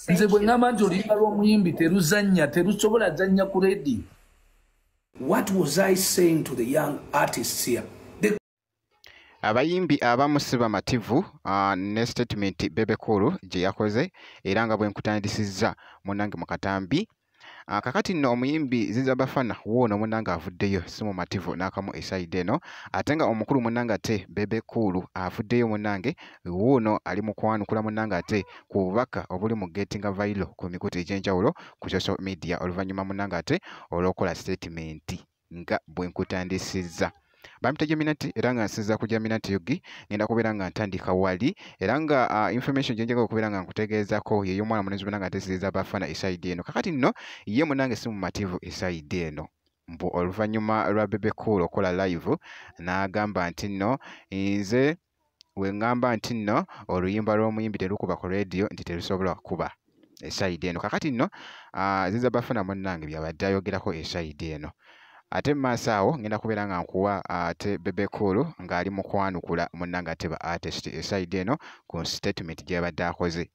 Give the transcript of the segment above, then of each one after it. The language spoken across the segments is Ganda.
nze bwe ngamba nti oluyimba lw'omuyimbi teruzannya terusobola zannya ku redio. What was I saying to the young artists here? Abayimbi abamu si bamativu ne statement Bebe Cool gye yakoze era nga bwe nkutandisizza munnange mu katambi. Kakati nno omuyimbi Ziza Bafana woono munnange avuddeyo si mumativu n'akamu esaide eno, ate nga omukulu munnange ate Bebe Cool avuddeyo munnange woono ali mu kwanukula munnange ate ku bubaka obuli mu getting viral ku mikutu egy'enjawulo ku social media oluvannyuma munnange ate olw'okola statement nga bwe nkutandisizza. Bamita Geminati era nga nsinza ku Geminati Yogi ngenda kubeera nga ntandika wali era nga information gye njagala okubeera nga nkutegeezako ye y'omwana mulenzi munnange ate Ziza Bafana esaidi eno. Kakati nno ye munnange si mumativu esaidi eno mbu oluvannyuma lwa Bebe Cool okola live n'agamba nti nno nze we ngamba nti nno oluyimba lw'omuyimbi terukuba ku radio nti terusobola kuba esaidi eno. Kakati nno Ziza Bafana munnange byabadde ayogerako esaidi eno. Ate maaso awo ngenda kubeera nga nkuwa ate Bebe Cool ng'ali mu kwanukula munnange ate ba artist esaidi eno ku statement gye yabadde akoze.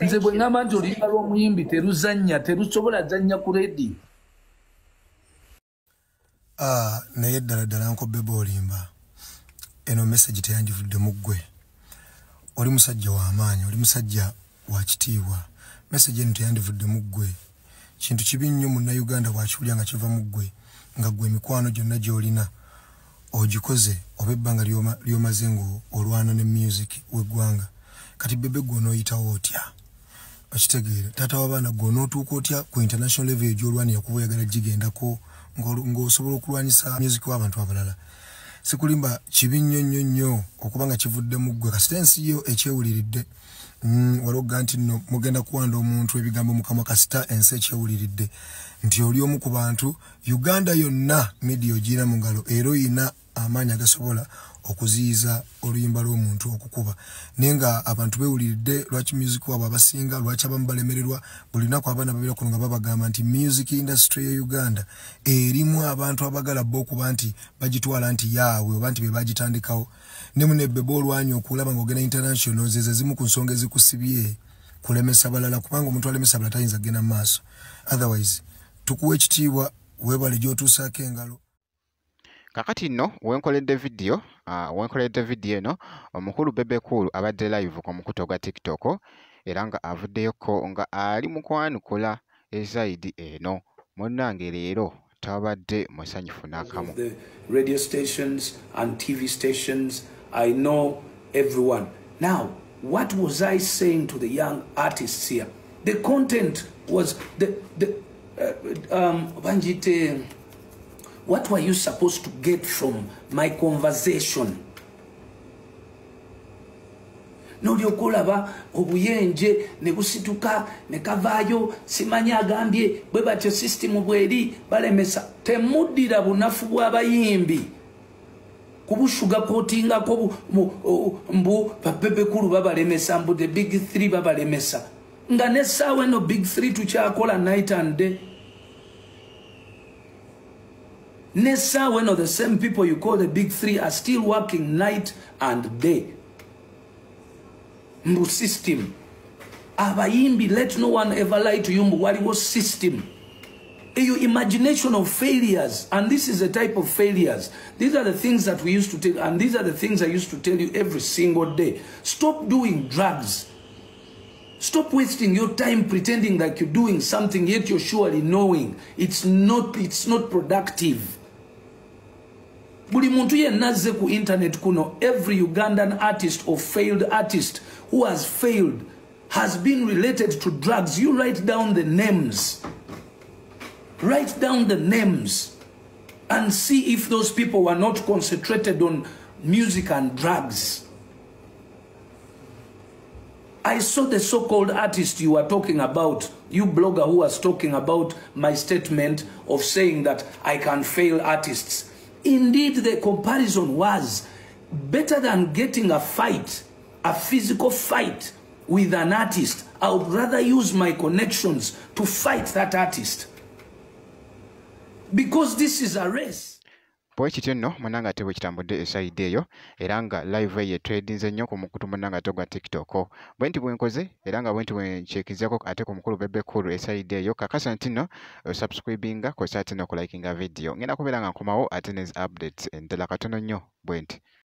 Nze bwe ngamba nti oluyimba lw'omuyimbi teruzannya terusobola zannya ku redio. Naye ddala nko Bebe olimba eno message teyanjivudde mu ggwe. Oli musajja w'amaanyi, oli musajja wa kitiibwa. Message eno teyandivudde mu ggwe. Kintu kibi nnyo Munnayuganda bw'akiwulira nga kiva mu ggwe nga ggwe emikwano gyonna gy'olina ogikoze oba ebbanga ly'omaze ng'olwana ne music w'eggwanga. Kati Bebe gwe onooyitawo otya? Okitegeera taata w'abaana gwe onootuuka otya ku international level gy'olwanira kuba oyagala gigendako ng'osobola okulwanyisa music w'abantu abalala. Sikulimba kibi nnyo okuba nga kivudde mu ggwe kasita ensi yo ekyewuliridde. Waloga nti no mugenda kuwanda omuntu ebigambo mukamwa kasita ensi ekyewuliridde nti oli omu ku bantu Uganda yonna media ogira mu ngalo era oyina amaanyi agasobola okuziyiza oluyimba lw'omuntu okukuba. Naye nga abantu bewuliridde lwaki music wabwe abasinga lwaki abamu balemererwa buli lunaku abaana babeera kuno nga babagamba nti music industry ya Uganda erimu abantu abagala bo okuba nti bagitwala nti yaabwe oba nti be bagitandikawo. Ne mune Bebe olwanyi okulaba ng'ogenda international zeze zimu ku nsonga ezikusibye kulemesa balala kubanga omuntu alemesa balala tayinza kugenda mu maaso. Otherwise tukuwa ekitiibwa weebale gy'otuusaako engalo. Kakati nno wenkoledde video eno omukulu Bebe Cool abadde live ku mukuto gwa TikTok era nga avuddeyoko nga ali mu kwanukula esaidi eno munnange leero tabadde musanyufu n'akamu. The radio stations and TV stations, I know everyone. Now, what was I saying to the young artists here? The content was Banjite. What were you supposed to get from my conversation? Nolyokulaba obuyenje ne busituka ne kavaayo simanyi agambye bwe batyo system bweri balemesa temuddira bunafu bw'abayimbi kubushuga kotingako mbu Bebe Cool babalemesa mbu the big three babalemesa nga nesaawe no big three tukyakola night and day. Nessa, the same people you call the big three are still working night and day. Mbu system. Abayimbi, let no one ever lie to you. What was system? Your imagination of failures, and this is a type of failures. These are the things that we used to tell, and these are the things I used to tell you every single day. Stop doing drugs. Stop wasting your time pretending like you're doing something, yet you're surely knowing it's not productive. Buli muntu yenna ku internet kuno, every Ugandan artist or failed artist who has failed has been related to drugs. You write down the names. Write down the names and see if those people were not concentrated on music and drugs. I saw the so-called artist you were talking about, you blogger who was talking about my statement of saying that I can fail artists. Indeed, the comparison was better than getting a fight, a physical fight with an artist. I would rather use my connections to fight that artist. Because this is a race. bwe kityo nno munanga ate bwe kitambudde eside eyo era nga live ye tradinze nnyo ku mukutu munanga ate gwa TikTok bwe nti bwe nkoze era nga bwe nti bwe nkyekizako ate ku mukulu Bebe Cool eside eyo kakasa nti nno subscribinga ko site no ku likinga video ngenda kubeera nga nkomawo ate ne updates endala katono nnyo bwe nti